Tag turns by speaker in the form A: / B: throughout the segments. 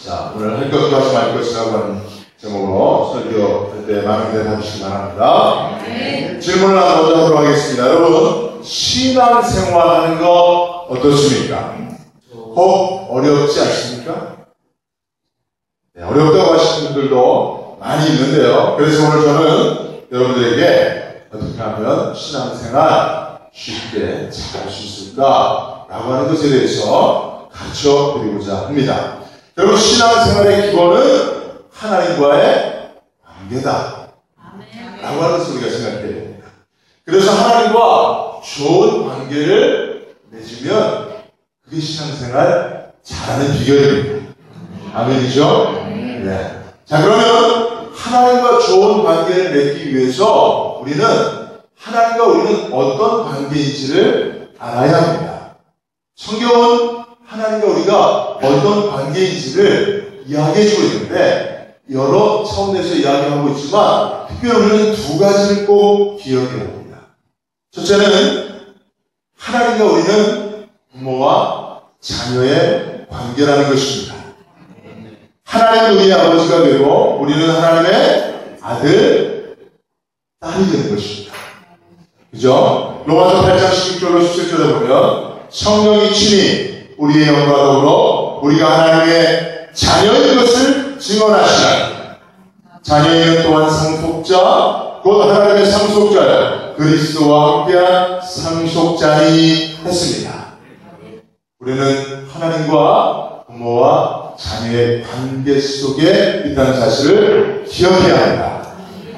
A: 자, 오늘 할 것도 하지 말 것이라고 하는 제목으로 설교할 때 많은 기대 해주시기 바랍니다. 네. 질문을 하나 먼저 하도록 하겠습니다. 여러분, 신앙생활 하는 거 어떻습니까? 혹 어렵지 않습니까? 네, 어렵다고 하시는 분들도 많이 있는데요. 그래서 오늘 저는 여러분들에게 어떻게 하면 신앙생활 쉽게 잘 할 수 있을까? 라고 하는 것에 대해서 가르쳐 드리고자 합니다. 여러분, 신앙생활의 기본은 하나님과의 관계다. 라고 하는 것을 우리가 생각해야 됩니다. 그래서 하나님과 좋은 관계를 맺으면 그게 신앙생활 잘하는 비결입니다. 아멘이죠? 네. 자, 그러면 하나님과 좋은 관계를 맺기 위해서 우리는 하나님과 우리는 어떤 관계인지를 알아야 합니다. 성경은 하나님과 우리가 어떤 관계인지를 이야기해주고 있는데 여러 차원에서 이야기하고 있지만 특별히 우리는 두 가지를 꼭 기억해야 합니다. 첫째는 하나님과 우리는 부모와 자녀의 관계라는 것입니다. 하나님은 우리의 아버지가 되고 우리는 하나님의 아들, 딸이 되는 것입니다. 그죠? 로마서 8장 16절로 17절에 보면 성령이 친히 우리의 영과 더불어 우리가 하나님의 자녀인 것을 증언하시나 자녀인 또한 상속자 곧 하나님의 상속자여 그리스도와 함께한 상속자니 했습니다. 우리는 하나님과 부모와 자녀의 관계 속에 있다는 사실을 기억해야 합니다.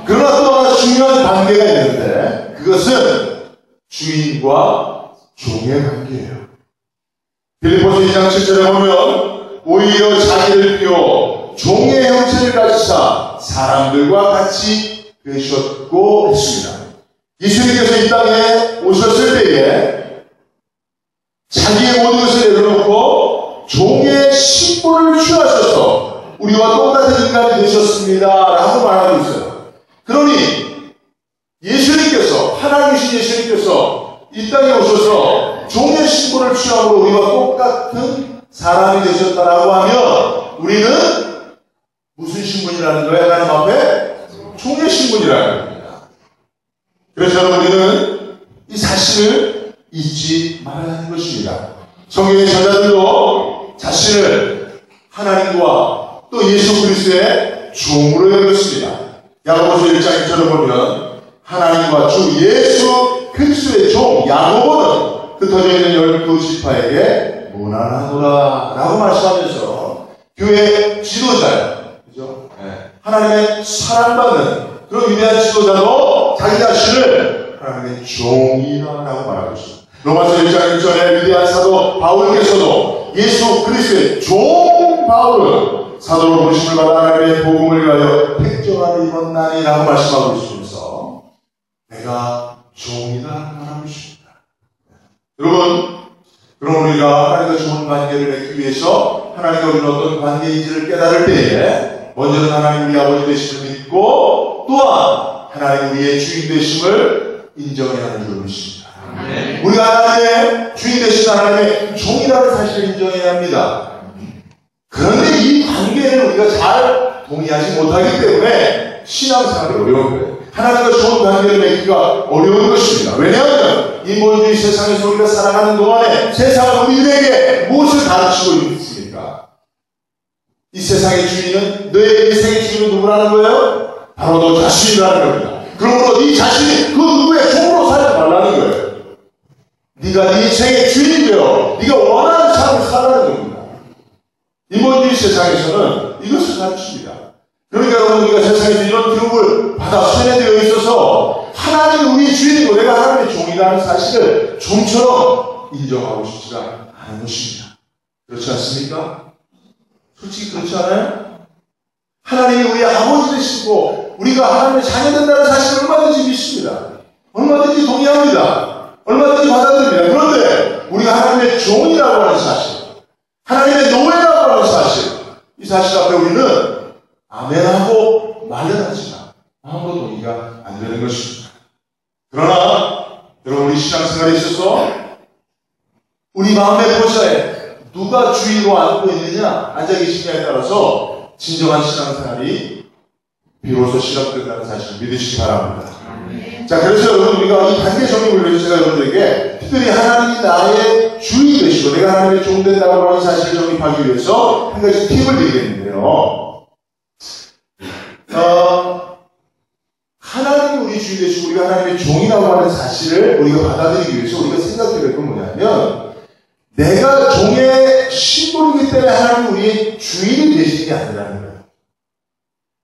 A: 그러나 또 하나 중요한 관계가 있는데 그것은 주인과 종의 관계예요. 빌립보서 2장 7절에 보면 오히려 자기를 비워 종의 형체를 가지사 사람들과 같이 되셨고 했습니다. 예수님께서 이 땅에 오셨을 때에 자기의 모든 것을 내려놓고 종의 신분을 취하셔서 우리와 똑같은 인간이 되셨습니다 라고 말하고 있어요. 그러니 예수님께서 하나님이신 예수님께서 이 땅에 오셔서 종의 신분을 취함으로 우리와 똑같은 사람이 되셨다라고 하면 우리는 무슨 신분이라는 거예요? 하나님 앞에? 종의 신분이라는 겁니다. 그래서 우리는 이 사실을 잊지 말아야 하는 것입니다. 성경의 저자들도 자신을 하나님과 또 예수 그리스도의 종으로 여겼습니다. 야고보서 1장 1절을 보면 하나님과 주 예수 그리스도의 종 야고보는 흩어져 있는 12지파에게 무난하노라 라고 말씀하면서 교회 지도자예요. 그죠? 네. 하나님의 사랑받는 그런 위대한 지도자도 자기 자신을 하나님의 종이라고 말하고 있습니다. 로마서 1장 1절에 위대한 사도 바울께서도 예수 그리스도의 종 바울은 사도로 부르심을 받아 하나님의 복음을 위하여 택정하를 입었나니 라고 말씀하고 있으면서 내가 종이다 말하고 있습니다. 여러분, 그럼 우리가 하나님과 좋은 관계를 맺기 위해서 하나님과 우리는 어떤 관계인지를 깨달을 때에 먼저는 하나님 우리 아버지 되심을 믿고 또한 하나님 우리의 주인 되심을 인정해야 하는 줄을 믿습니다. 네. 우리가 하나님의 주인 되신 하나님의 종이라는 사실을 인정해야 합니다. 그런데 이 관계를 우리가 잘 동의하지 못하기 때문에 신앙생활이 어려운 거예요. 하나님과 좋은 관계를 맺기가 어려운 것입니다. 왜냐하면 인본주의 세상에서 우리가 살아가는 동안에 세상은 우리들에게 무엇을 가르치고 있습니까? 이 세상의 주인은 너의 인생의 주인은 누구라는 거예요? 바로 너 자신이라는 겁니다. 그러므로 네 자신이 그 누구의 종으로 살지 말라는 거예요. 네가 네 인생의 주인이 되어 네가 원하는 삶을 살아가는 겁니다. 인본주의 세상에서는 이것을 가르칩니다. 그러니까 여러분 우리가 세상에서 이런 교육을 받아 수련되어 있어서 하나님이 우리의 주인이고 내가 하나님의 종이라는 사실을 종처럼 인정하고 싶지가 않은 것입니다. 그렇지 않습니까? 솔직히 그렇지 않아요? 하나님이 우리의 아버지 되시고 우리가 하나님의 자녀 된다는 사실을 얼마든지 믿습니다. 얼마든지 동의합니다. 얼마든지 받아들입니다. 그런데 우리가 하나님의 종이라고 하는 사실, 하나님의 노예라고 하는 사실, 이 사실 앞에 우리는 아멘하고 말려하지만 아무도 동의가 안 되는 것입니다. 그러나 여러분 우리 신앙생활에 있어서 우리 마음의 보좌에 누가 주위로 앉고 있느냐, 앉아 계시냐에 따라서 진정한 신앙생활이 비로소 시작된다는 사실을 믿으시기 바랍니다. 자, 그래서 여러분, 우리가 이 단계 정립을 위해서 제가 여러분들에게 특별히 하나님이 나의 주인이 되시고 내가 하나님의 종 된다고 하는 사실을 정립하기 위해서 한 가지 팁을 드리겠는데요. 하나님이 우리 주인 되시고 우리가 하나님의 종이라고 하는 사실을 우리가 받아들이기 위해서 우리가 생각해야 될 건 뭐냐면, 내가 종의 신분이기 때문에 하나님이 우리의 주인이 되시는 게 아니라는 거예요.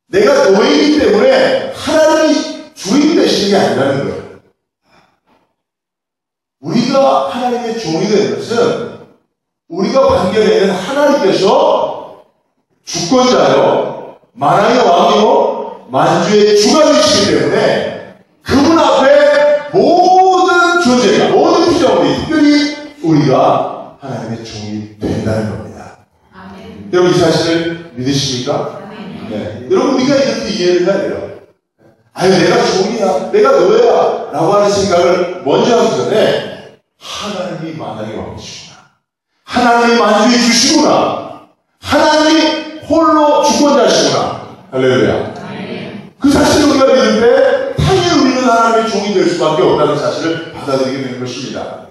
A: 내가 노예이기 때문에 하나님이 주인이 되시는 게 아니라는 거예요. 우리가 하나님의 종이 되는 것은 우리가 관계되는 하나님께서 주권자요, 만왕의 왕이요, 만주의 주가 되시기 때문에 그분 앞에 모든 존재가, 모든 피조물이, 특별히 우리가 하나님의 종이 된다는 겁니다. 아멘. 여러분, 이 사실을 믿으십니까? 아멘. 네. 여러분, 우리가 이렇게 이해를 해야 돼요. 아유, 내가 종이야, 내가 너야 라고 하는 생각을 먼저 하기 전에 하나님이 만왕의 왕이시구나, 하나님이 만주의 주시구나, 하나님이 홀로 주권자시구나, 할렐루야. 그 사실을 우리가 믿을 때 당연히 우리는 하나님의 종이 될 수밖에 없다는 사실을 받아들이게 되는 것입니다.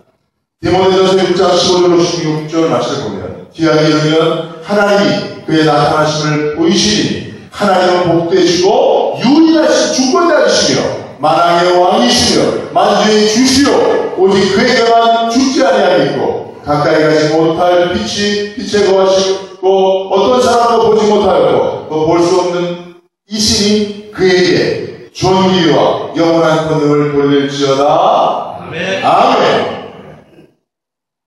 A: 디모데전서 6장 15절로 16절 말씀을 보면, 기한이 이르면 하나님이 그의 나타나심을 보이시니 하나님은 복되시고 유일하신 주권자이시며 만왕의 왕이시며 만주의 주시오, 오직 그에게만 죽지 아니하겠고 가까이 가지 못할 빛에 거하시고 어떤 사람도 보지 못하였고 또 볼 수 없는 이신이 그에게 존귀와 영원한 권능을 돌릴지어다. 아멘. 아멘.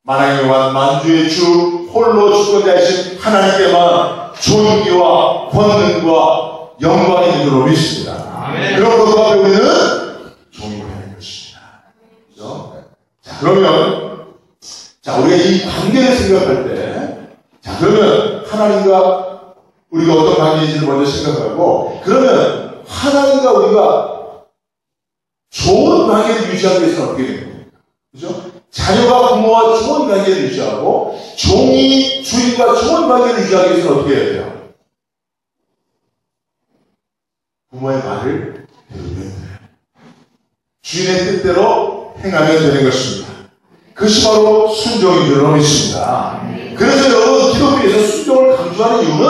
A: 만왕의 왕 만주의 주 홀로 주권자이신 하나님께만 존귀와 권능과 영광이 있는 줄 믿습니다. 아멘. 그런 것 앞에 우리는 종이 되는 것입니다. 그렇죠? 자, 그러면 우리가 이 관계를 생각할 때, 그러면 하나님과 우리가 어떤 관계인지를 먼저 생각하고, 그러면 하나님과 우리가 좋은 관계를 유지하기 위해서는 어떻게 되는 겁니까? 그죠? 자녀가 부모와 좋은 관계를 유지하고, 종이 주인과 좋은 관계를 유지하기 위해서는 어떻게 해야 돼요? 부모의 말을 들으면 돼요. 주인의 뜻대로 행하면 되는 것입니다. 그것이 바로 순종인 줄로 믿습니다. 그래서 여러분, 기독교에서 순종을 강조하는 이유는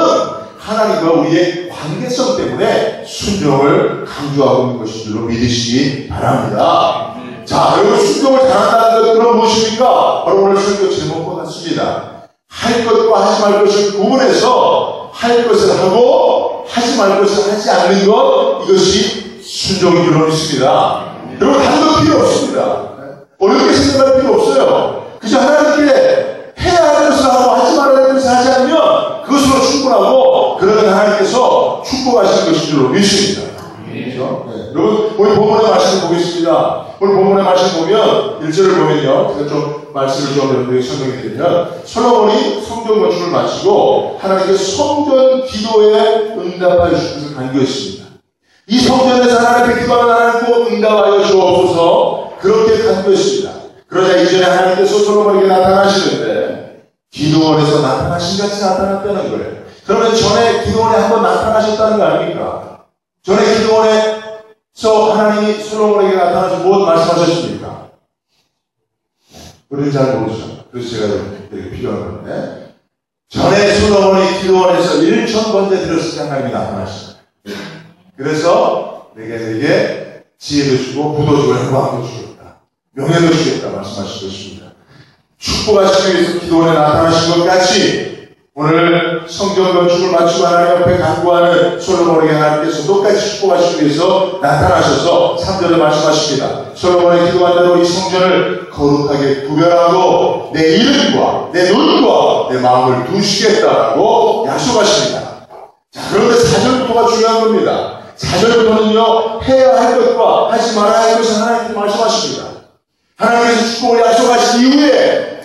A: 하나님과 우리의 관계성 때문에 순종을 강조하고 있는 것인 줄로 믿으시기 바랍니다. 자, 여러분, 순종을 잘한다는 것은 무엇입니까? 바로 오늘 설교 제목과 같습니다. 할 것과 하지 말 것을 구분해서 할 것을 하고 하지 말 것을 하지 않는 것, 이것이 순종인 줄로 믿습니다. 여러분, 다른 거 필요 없습니다. 어렵게 생각할 필요 없어요. 그저 하나님께 해야 할 것을 하고 하지 말아야 할 것을 하지 않으면 그것으로 충분하고, 그러면 하나님께서 축복하시는 것인 줄로 믿습니다. 그렇죠? 네. 여러분, 우리 본문의 말씀을 보겠습니다. 오늘 본문의 말씀 보면 1절을 보면요, 제가 좀 말씀을 좀 여러분에게 설명해 드리면, 솔로몬이 성전 건축을 마치고 하나님께 성전 기도에 응답하여 주셔서 간구했습니다. 이 성전에서 하나님께 기도하는 하나님 꼭 응답하여 주옵소서, 그렇게 간구했습니다. 그러자 이전에 하나님께서 솔로몬에게 나타나시는데 기도원에서 나타나신 같이 나타났다는 거예요. 그러면 전에 기도원에 한번 나타나셨다는 거 아닙니까? 전에 기도원에서 하나님이 솔로몬에게 나타나서 무엇 말씀하셨습니까? 우리는 잘 모르죠. 그래서 제가 되게 필요한 건데, 전에 솔로몬이 기도원에서 1,000번째 드렸을 때 하나님이 나타나셨어요. 그래서 내게 지혜도 주고 부도 주고 영광도 주겠다, 명예도 주겠다 말씀하신 것입니다. 축복하시기 위해서 기도원에 나타나신 것 같이 오늘 성전 건축을 마치고 하나님 앞에 간구하는 솔로몬에게 하나님께서 똑같이 축복하시기 위해서 나타나셔서 3절에 말씀하십니다. 솔로몬의 기도한 대로 이 성전을 거룩하게 구별하고 내 이름과 내 눈과 내 마음을 두시겠다라고 약속하십니다. 자, 그런데 4절부터가 중요한 겁니다. 4절부터는요, 해야 할 것과 하지 말아야 할 것을 하나님께서 말씀하십니다. 하나님께서 축복을 약속하신 이후에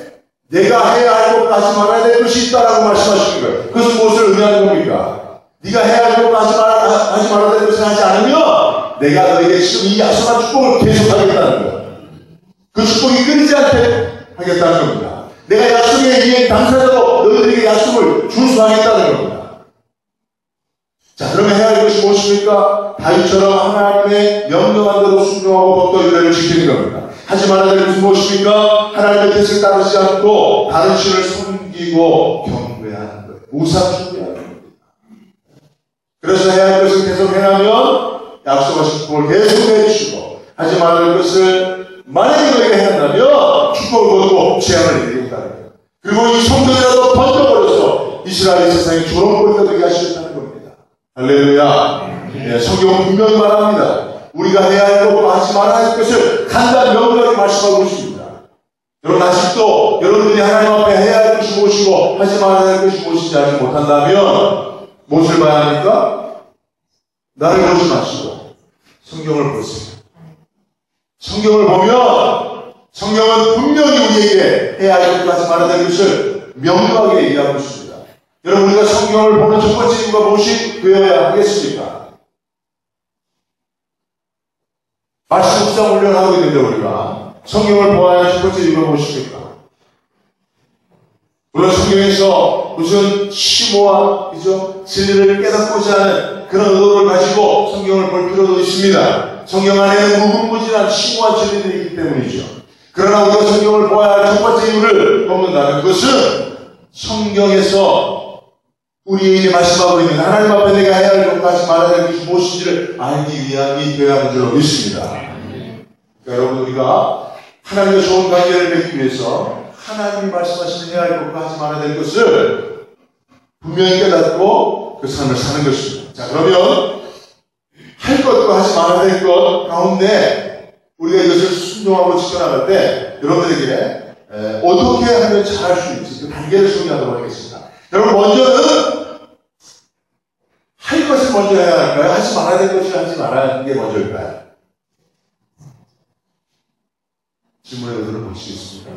A: 내가 해야 할 것과 하지 말아야 될 것이 있다라고 말씀하시는 거예요. 그것은 무엇을 의미하는 겁니까? 네가 해야 할 것과 하지 말아야 될 것을 하지 않으면 내가 너에게 지금 이 약속한 축복을 계속하겠다는 거예요. 그 축복이 끊이지 않게 하겠다는 겁니다. 내가 약속의 이행 당사자로 너희들에게 약속을 준수하겠다는 겁니다. 자, 그러면 해야 할 것이 무엇입니까? 다윗처럼 하나님의 명령한 대로 순종하고 법도 윤례를 지키는 겁니다. 하지 말아야 될 것은 무엇입니까? 하나님의 뜻을 따르지 않고 다른 신을 섬기고 경배하는 거예요. 우상 숭배하는 겁니다. 그래서 해야 할 것을 계속 행하면 약속하신 축복을 계속 해주시고, 하지 말아야 할 것을 만약에 너희가 해한다면 축복을 거두고 재앙을 이루겠다는 거예요. 그리고 이 성전이라도 번져버려서 이스라엘의 세상에 조롱거리가 되게 하시겠다는 겁니다. 할렐루야. 네, 성경은 분명히 말합니다. 우리가 해야 할 것과 하지 말아야 할 것을 간단 명료하게 말씀하고 있습니다. 여러분, 아직도 여러분들이 하나님 앞에 해야 할 것이 무엇이고 하지 말아야 할 것이 무엇인지 알지 못한다면 무엇을 봐야 합니까? 나를 보지 마시고 성경을 보세요. 성경을 보면 성경은 분명히 우리에게 해야 할 것과 하지 말아야 할 것을 명료하게 얘기하고 있습니다. 여러분, 우리가 성경을 보는 첫 번째 이유가 무엇이 되어야 하겠습니까? 말씀 묵상 훈련하고 있는데 우리가 성경을 보아야 할 첫 번째 이유가 무엇입니까? 물론 성경에서 무슨 심오한 진리를 깨닫고자 하는 그런 의도를 가지고 성경을 볼 필요도 있습니다. 성경 안에는 무궁무진한 심오한 진리들이 있기 때문이죠. 그러나 우리가 성경을 보아야 할 첫 번째 이유를 뽑는다면 그것은 성경에서 우리에게 말씀하고 있는 하나님 앞에 내가 해야 할 것과 하지 말아야 할 것이 무엇인지를 알기 위함이 되어야 하는 줄로 믿습니다. 그러니까 여러분, 우리가 하나님과 좋은 관계를 맺기 위해서 하나님이 말씀하시는 해야 할 것과 하지 말아야 될 것을 분명히 깨닫고 그 삶을 사는 것입니다. 자, 그러면 할 것과 하지 말아야 될 것 가운데 우리가 이것을 순종하고 지켜나갈 때 여러분들에게 어떻게 하면 잘할 수 있을지 그 단계를 소개하도록 하겠습니다. 여러분, 먼저는 할 것을 먼저 해야 할까요? 하지 말아야 될 것을 하지 말아야 하는 게 먼저일까요? 질문의 의도를 보시겠습니까?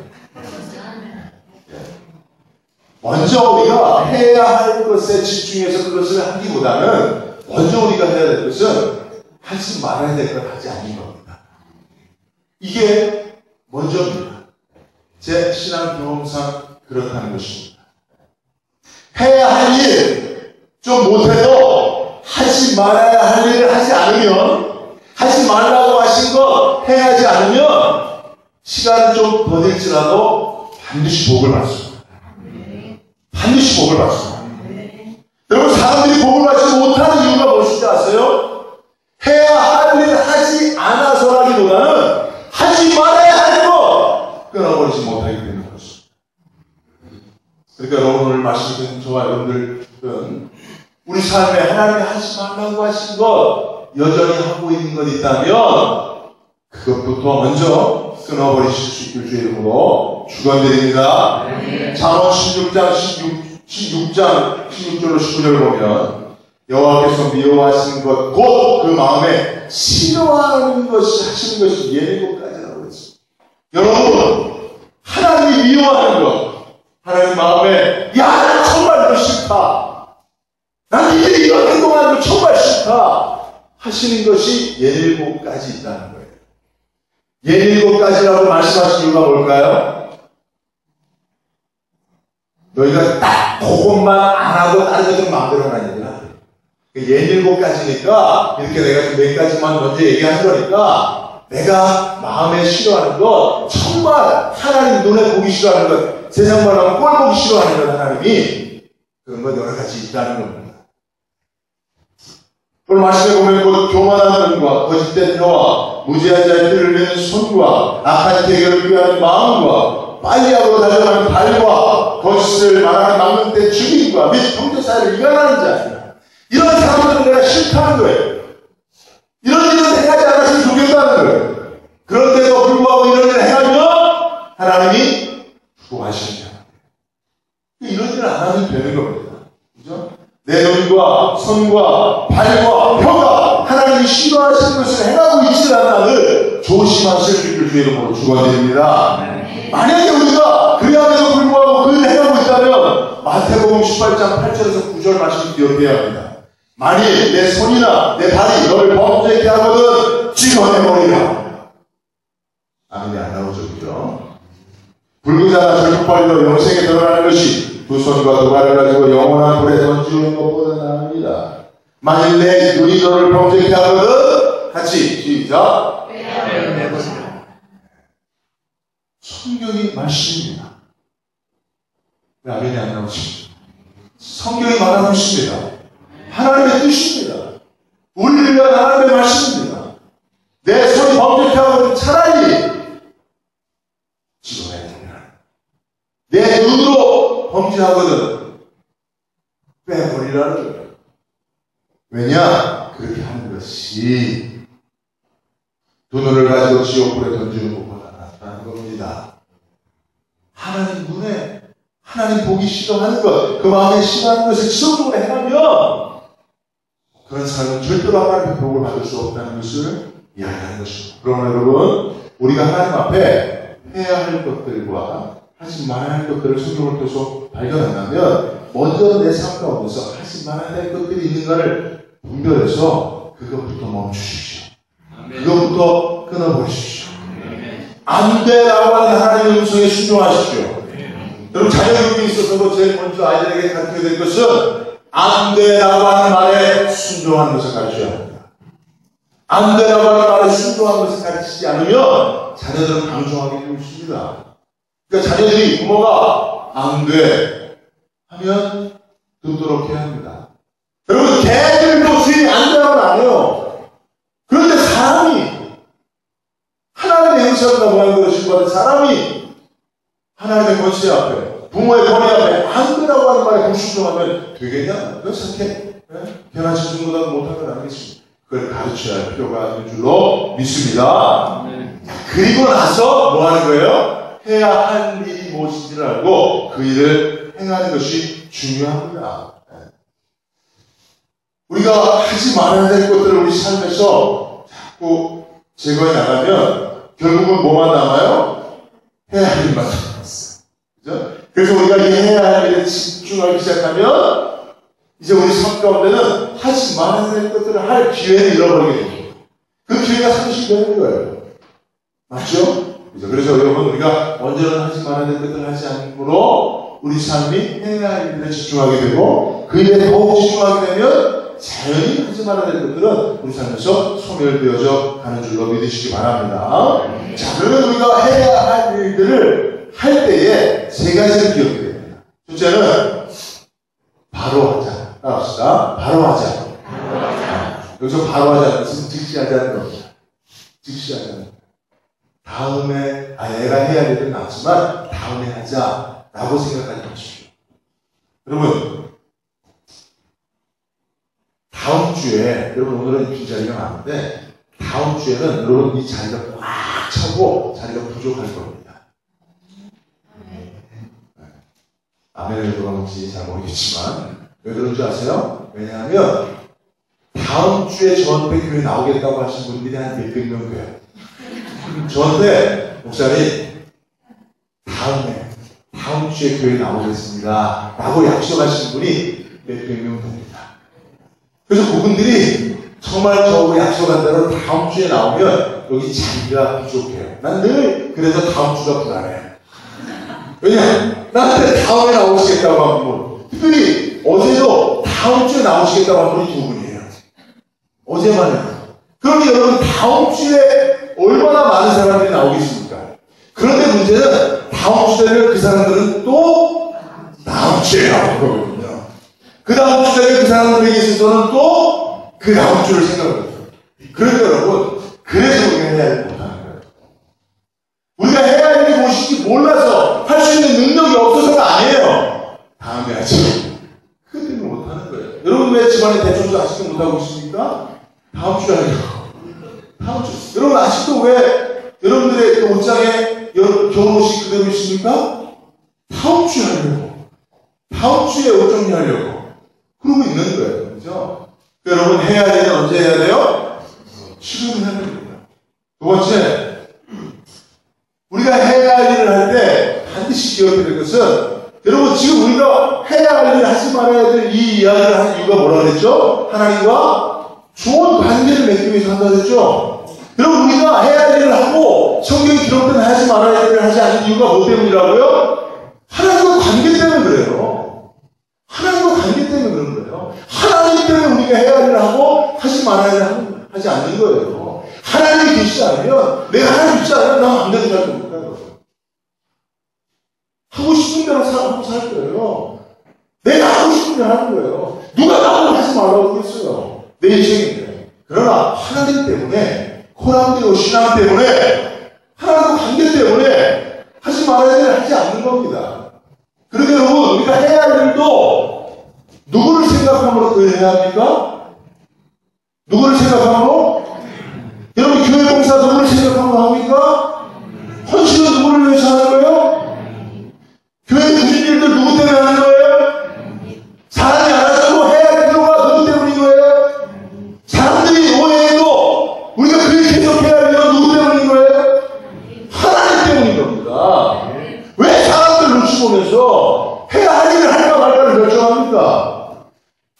A: 먼저 우리가 해야 할 것에 집중해서 그것을 하기보다는 먼저 우리가 해야 될 것은 하지 말아야 될 것 하지 않는 겁니다. 이게 먼저입니다. 제 신앙 경험상 그렇다는 것입니다. 해야 할 일 좀 못해도 하지 말아야 할 일을 하지 않으면, 하지 말라고 하신 거 해야지 않으면 시간은 좀 더딜지라도 반드시 복을 받습니다. 반드시 복을 받습니다. 여러분, 사람들이 복을 받지 못하는 이유가 무엇인지 아세요? 해야 할 일을 하지 않아서라기보다는 하지 말아야 할 거 끊어버리지 못하기 때문인 것입니다. 그러니까 여러분, 오늘 말씀 듣는 저와 여러분들은 우리 삶에 하나님이 하지 말라고 하신 것 여전히 하고 있는 것 있다면 그것부터 먼저 끊어버리실 수 있길 주의 이름으로 축원드립니다. 잠언 16장 16절로 19절을 보면 여호와께서 미워하시는 것 곧 그 마음에 싫어하는 것이 하시는 것이 7가지라고 했습니다. 여러분, 하나님이 미워하는 것, 하나님 마음에 야, 정말 너 싫다, 난 이들이 이런 행동하는 거 정말 싫다 하시는 것이 7가지 있다는 거예요. 7가지라고 말씀하신 이유가 뭘까요? 너희가 딱 그것만 안 하고 다른 것들은 마음대로 하는 얘기야. 17가지니까 이렇게 내가 몇 가지만 먼저 얘기한 거니까 내가 마음에 싫어하는 것, 정말 하나님 눈에 보기 싫어하는 것, 세상 말로 하면 꼴 보기 싫어하는 것, 하나님이 그런 것 여러 가지 있다는 겁니다. 오늘 말씀에 보면 곧 교만한 눈과 거짓된 혀와 무지한 자의 피를 내는 손과 악한 계결을 피하는 마음과 빨리하고 달려가는 발과 거짓을 말하는 막는 때 죽임과 및 형제 사이를 이간하는 자, 이런 사람들은 내가 싫다는 거예요. 이런 일은 행하지 않았으면 좋겠다는 거예요. 그런데도 불구하고 이런 일을 행하면 하나님이 축복하십니다. 이런 일을 안 하면 되는 겁니다. 그죠? 내 눈과 손과 발과 혀가 하나님이 싫어하시는 것을 행하고 있지 않나를 조심하실 수 있길 주의 이름으로 축원드립니다. 만약에 우리가 그래야에도 불구하고 그 일을 행하고 있다면 마태복음 18장 8절에서 9절 말씀을 기억해야 합니다. 만일 내 손이나 내 발이 너를 범죄케 하거든 찍어내버리라. 아멘이 안 나오죠, 그죠? 붉은 자나 절뚝발로 영생에 들어가는 것이 두 손과 두 발을 가지고 영원한 불에 던지는 것보다 나으니라. 만일 내 눈이 너를 범죄케 하거든 같이 시작. 성경이 말씀입니다. 왜 아멘이 안 나오지? 성경이 말하는 것입니다. 하나님의 뜻입니다. 우리를 위한 하나님의 말씀입니다. 내 손이 범죄케 하거든 차라리 지금의 내 눈으로 범죄하거든 빼버리라는 거예요. 왜냐? 그렇게 하는 것이 두 눈을 가지고 지옥불에 던지는 것보다 낫다는 겁니다. 하나님 눈에 하나님 보기 싫어하는 것, 그 마음에 싫어하는 것을 지속적으로 행하면 그런 사람은 절대로 하나님의 복을 받을 수 없다는 것을 이야기하는 것입니다. 그러나 여러분, 우리가 하나님 앞에 해야 할 것들과 하지 말아야 할 것들을 성경을 통해서 발견한다면 먼저 내 삶 가운데서 하지 말아야 할 것들이 있는가를 분별해서 그것부터 멈추십시오. 그것부터 끊어버리십시오. 안 돼라고 하는 하나님의 음성에 순종하십시오. 여러분, 자녀교육에 있어서도 제일 먼저 아이들에게 가르쳐야 될 것은 안 돼라고 하는 말에 순종하는 것을 가르쳐야 합니다. 안 돼라고 하는 말에 순종하는 것을 가르치지 않으면 자녀들은 방종하게 되고 있습니다. 그러니까 자녀들이 부모가 안 돼 하면 듣도록 해야 합니다. 여러분, 개들도 주인이 안 되라고 안 해요. 그런데 사람이 하나님의 행사보다 모양을 거신 사람이 하나님의 권세 앞에, 부모의 권위 앞에 안 되라고 하는 말에 불순종하면 되겠냐? 그건 사태, 개나 지중보다 못한 건 아니겠습니다. 그걸 가르쳐야 할 필요가 있는 줄로 믿습니다. 그리고 나서 뭐 하는 거예요? 해야 할 일이 무엇인지를 알고 그 일을 행하는 것이 중요합니다. 우리가 하지 말아야 될 것들을 우리 삶에서 자꾸 제거해 나가면 결국은 뭐만 남아요? 해야 할 일만 남았어요. 그죠? 그래서 우리가 이 해야 할 일에 집중하기 시작하면 이제 우리 삶 가운데는 하지 말아야 될 것들을 할 기회를 잃어버리게 됩니다. 그 기회가 상실되는 거예요. 맞죠? 그래서 여러분, 우리가 먼저는 하지 말아야 될 것들을 하지 않으므로 우리 삶이 해야 할 일에 집중하게 되고 그 일에 더욱 집중하게 되면 자연히 하지 말아야 될 것들은 우리 삶에서 소멸되어져 가는 줄로 믿으시기 바랍니다. 자, 그러면 우리가 해야 할 일들을 할 때에 세 가지를 기억해야 됩니다. 첫째는 바로 하자. 따라합시다. 바로 하자. 여기서 바로 하자는 것은 즉시 하자는 겁니다. 즉시 하자는. 다음에, 내가 해야 될 일은 많지만 다음에 하자라고 생각하지 마십시오. 여러분, 다음 주에, 여러분 오늘은 빈자리가 많은데 다음 주에는 여러분 이 자리가 꽉 차고 자리가 부족할 겁니다. 아멘을 들어볼지 잘 모르겠지만 왜 그런지 아세요? 왜냐하면 다음 주에 저한테 교회 나오겠다고 하신 분들이 한 몇백 명 돼요. 저한테 목사님 다음 주에 교회 나오겠습니다 라고 약속하신 분이 몇백 명 됩니다. 그래서 그분들이 정말 저 약속한 대로 다음 주에 나오면 여기 자리가 부족해요. 난 늘 그래서 다음 주가 불안해. 왜냐? 나한테 다음에 나오시겠다고 한 분, 특별히 어제도 다음 주에 나오시겠다고 한 분이 두 분이에요. 어제만 해도. 그러면 여러분 다음 주에 얼마나 많은 사람들이 나오겠습니까? 그런데 문제는 다음 주 되면 그 사람들은 또 다음 주에 나올 거거든요. 그 다음 주 되면 그 사람들에게 있어서는 또 그 다음 주를 생각합니다. 그런데 여러분, 그래서 우리가 해야 할 못하는 거예요. 우리가 해야 할 일이 무엇인지 몰라서 할 수 있는 능력이 없어서가 아니에요. 다음에 하죠. 그 때문에 못하는 거예요. 여러분 왜 집안에 대청소 아직도 못하고 있습니까? 다음 주에 하려고. 다음 주. 여러분 아직도 왜 여러분들의 그 옷장에 결혼식 그대로 있습니까? 다음 주에 하려고. 다음 주에 옷 정리하려고. 그러고 있는 거예요. 그죠? 여러분 해야 할 일은 언제 해야 돼요? 지금 해야 됩니다. 두 번째, 우리가 해야 할 일을 할 때 반드시 기억해야 될 것은 여러분 지금 우리가 해야 할 일을 하지 말아야 될 이 이야기를 한 이유가 뭐라고 그랬죠? 하나님과 좋은 관계를 맺기 위해서 한다고 했죠? 여러분, 우리가 해야 할 일을 하고 성경에 기록된 하지 말아야 할 일을 하지 않는 이유가 뭐 때문이라고요? 하나님과 관계 때문에 그래요. 하나님과 관계 때문에 그런 거예요. 하나님 때문에 우리가 해야 할 일을 하고 하지 말아야 할 일을 하지 않는 거예요. 하나님이 계시지 않으면, 내가 하나님 있지 않으면 나 마음대로 살 겁니다. 하고 싶은 대로 하고 살 거예요. 내가 하고 싶은 대로 하는 거예요. 누가 나보고 하지 말라고 했어요. 내 인생인데. 그러나 하나님 때문에, 코람되고 신앙 때문에, 하나님과 관계 때문에 하지 말아야 할 일을 하지 않는 겁니다. 그러게 여러분, 우리가 해야 할 일도 누구를 생각함으로 그걸 해야 합니까? 누구를 생각함으로? 여러분, 교회 봉사 누구를 생각함으로 합니까? 헌신은 누구를 위해서 하는 거예요? 교회 굳은 일들 누구 때문에 하는 거예요? 사람이 알아서도 해야 할 필요가 누구 때문인 거예요? 사람들이 오해해도 우리가 그 일 계속해야 할 이유가 누구 때문인 거예요? 하나님 때문인 겁니다. 왜 사람들 눈치 보면서 해야 할 일을 할까 말까를 결정합니까?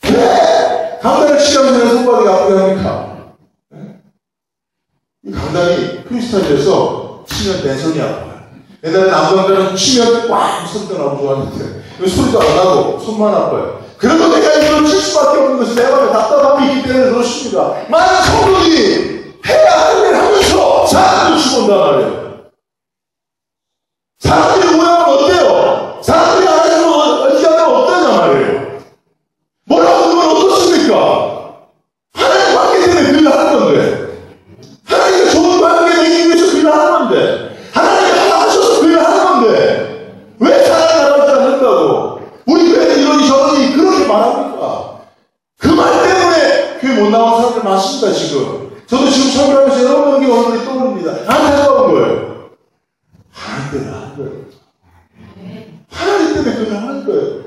A: 왜 강단을 치료하면 손바닥이 아프게 합니까? 이 강단이 크리스탈에서 치면 내 손이 아파요. 옛날에 남자들은 치면 꽉 손도 나고 좋았는데 소리도 안 나고 손만 아파요. 그래도 내가 이걸 칠 수밖에 없는 것은 내 마음에 답답함이 있기 때문에 그렇습니다. 많은 성도들이 해야 할 일을 하면서 사람들을 죽은단 말이에요. 사람들이 모양은 어때요? 사람들이 안 해주면 어떻게 하면 어떠냐 말이에요. 뭐라고 그러면 어떻습니까? 하나님 관계 때문에 그 일을 하는 건데, 하나님과 좋은 관계 내기 위해서 그 일을 하는 건데, 하나님이 하나 하셔서 그 일을 하는 건데, 왜 사람이 알아보지 않는다고? 우리 교회는 이러니 저러니 그렇게 말합니까? 그 말 때문에 교회 못 나온 사람들 많습니다, 지금. 저도 지금 설교하면서 여러 명이 얼굴이 떠오릅니다. 안타까운 거예요. 하나님 때문에 하는 거예요. 하나님 때문에 그걸 하는 거예요.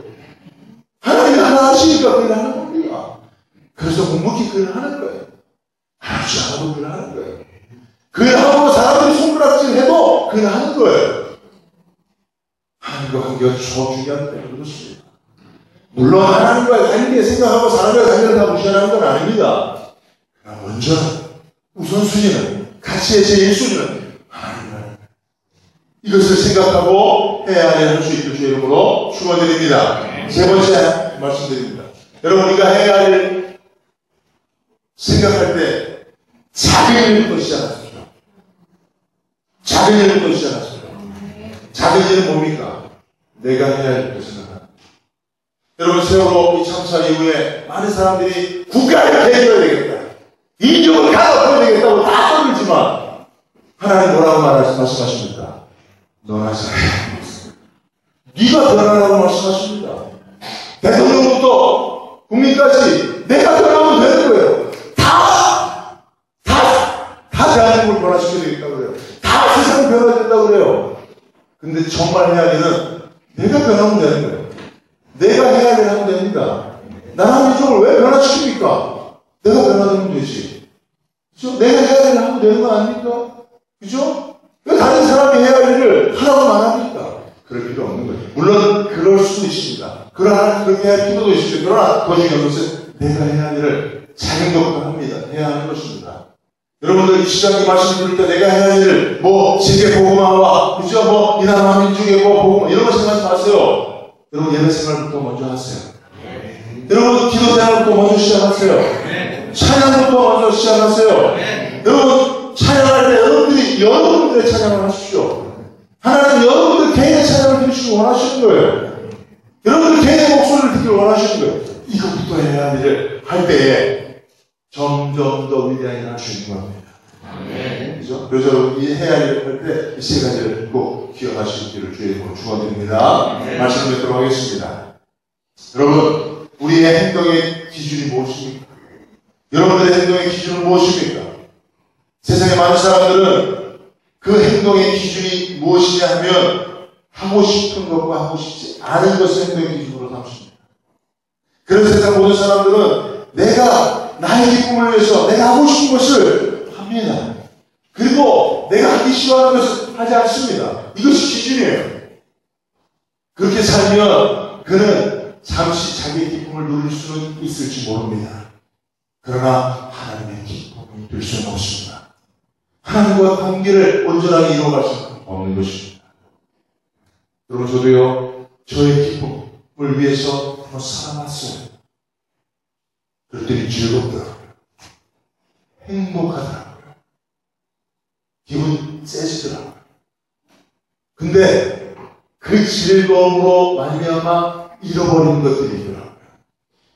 A: 하나님이 하나 하시니까 그걸 하는 겁니다. 그래서 묵묵히 그걸 하는 거예요. 하지 않아도 그걸 하는 거예요. 그걸 하고 사람들이 손가락질 해도 그걸 하는 거예요. 하나님과 관계가 중요한 때문에 그렇습니다. 물론 하나님과의 관계 생각하고 사람과의 관계를 다 무시하는 건 아닙니다. 그러나 먼저 우선순위는, 가치의 제1순위는 하나님을, 이것을 생각하고 해야 할 수 있도록 주의 이름으로 축원드립니다. 세 번째 말씀드립니다. 여러분, 우리가 해야 할 일 생각할 때 작은 일부터 시작하십시오. 작은 일부터 시작하십시오. 작은 일은 뭡니까? 내가 해야 할 일부터 생각합니다. 여러분, 세월호 이 참사 이후에 많은 사람들이 국가를 해줘야 되겠다, 인종을 가둬야 되겠다고 다 떠들지만 하나님 뭐라고 말씀하십니까? 너나 잘해. 네가 변하라고 말씀하십니다. 대통령부터 국민까지 내가 변하면 되는 거예요. 다 대한민국을 변화시켜야 되겠다고 그래요. 다 세상을 변화해야 된다고 그래요. 근데 정말 해야 할 일은 내가 변하면 되는 거예요. 내가 해야 할 일을 하면 됩니다. 나라는 민족을 왜 변화시킵니까? 내가 변화되면 되지. 그죠? 내가 해야 할 일을 하면 되는 거 아닙니까? 그죠? 왜 다른 사람이 해야 할 일을 하라고 말합니까? 그럴 필요 없는 거예요. 물론 그럴 수도 있습니다. 그러나 그렇게 할 필요도 있습니다. 그러나 더 중요한 것은 내가 해야 할 일을 작은 것부터 합니다. 해야 하는 것입니다. 여러분들 이 시간에 말씀 드릴 때 내가 해야 할 일을 세계 복음화와 그죠? 이 나라 민족의 복음화 이런 거 생각하지 마세요. 여러분 예배 생활부터 먼저 하세요. 여러분 기도 생활부터 먼저 시작하세요. 찬양부터 먼저 시작하세요. 여러분 찬양할 때 여러분들의 찬양을 하십시오. 하나님 여러분들 개인의 찬양을 들으시기 원하시는 거예요. 여러분들 개인의 목소리를 듣기를 원하시는 거예요. 이것부터 해야 할 일을 할 때에 점점 더 위대한 일을 할 수 있는 겁니다. 그죠? 그래서 여러분 이 해야 할 일을 할 때 이 세 가지를 꼭 기억하시기를 주의 이름으로 축원드립니다. 말씀드리도록 하겠습니다. 여러분 우리의 행동의 기준이 무엇입니까? 여러분들의 행동의 기준은 무엇입니까? 세상의 많은 사람들은 그 행동의 기준이 무엇이냐 하면 하고 싶은 것과 하고 싶지 않은 것을 행동의 기준으로 삼습니다. 그래서 세상 모든 사람들은 내가 나의 기쁨을 위해서 내가 하고 싶은 것을 합니다. 그리고 내가 하기 싫어하는 것을 하지 않습니다. 이것이 기준이에요. 그렇게 살면 그는 잠시 자기의 기쁨을 누릴 수는 있을지 모릅니다. 그러나 하나님의 기쁨이 될 수는 없습니다. 하나님과 관계를 온전하게 이루어갈 수 없는 것입니다. 여러분, 저도요, 저의 기쁨을 위해서 한번 살아났어요. 그랬더니 즐겁더라고요. 행복하더라고요. 기분 째지더라고요. 근데 그 즐거움으로 말미암아 잃어버리는 것들이 있더라고요.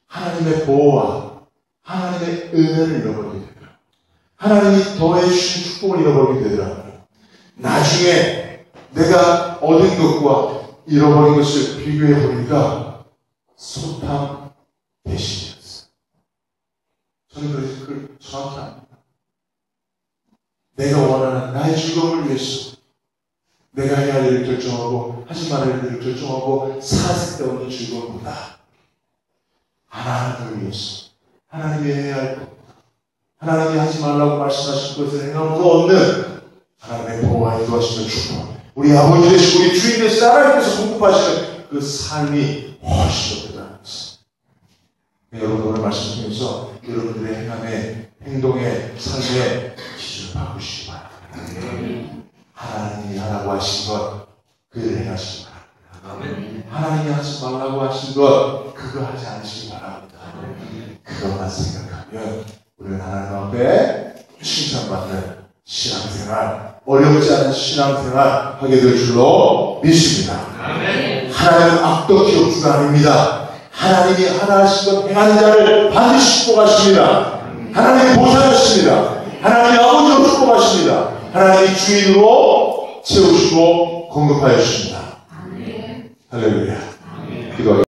A: 하나님의 보호와 하나님의 은혜를 잃어버리게 되더라고요. 하나님이 더해주신 축복을 잃어버리게 되더라고요. 나중에 내가 얻은 것과 잃어버린 것을 비교해 보니까 소탕 대신이었어요. 저는 그래서 그걸 정확히 압니다. 내가 원하는 나의 즐거움을 위해서 내가 해야 할 일을 결정하고 하지 말아야 할 일을 결정하고 살았을 때 얻는 즐거움보다 하나님을 위해서 하나님이 해야 할 것, 하나님이 하지 말라고 말씀하신 것을 행함으로 얻는 하나님의 보호와 인도하시는 축복, 우리 아버지 되시고 우리 주인 되신 하나님께서 공급하시는 그 삶이 훨씬 더 대단한 것입니다. 여러분, 오늘 말씀 통해서 여러분들의 행동의 삶의 기준을 바꾸시기 바랍니다. 하나님이 하라고 하신 것 그를 행하시기 바랍니다. 하나님이 하지 말라고 하신 것 그거 하지 않으시기 바랍니다. 그것만 생각하면 우리는 하나님 앞에 칭찬받는 신앙생활, 어렵지 않은 신앙생활 하게 될 줄로 믿습니다. 하나님은 악덕 기업주가 아닙니다. 하나님이 하나 하신 것 행하는 자를 반드시 축복하십니다. 하나님이 보살하십니다. 하나님이 아버지로 축복하십니다. 하나님이 주인으로 채우시고 공급하여 주십니다. 할렐루야. 기도하겠습니다.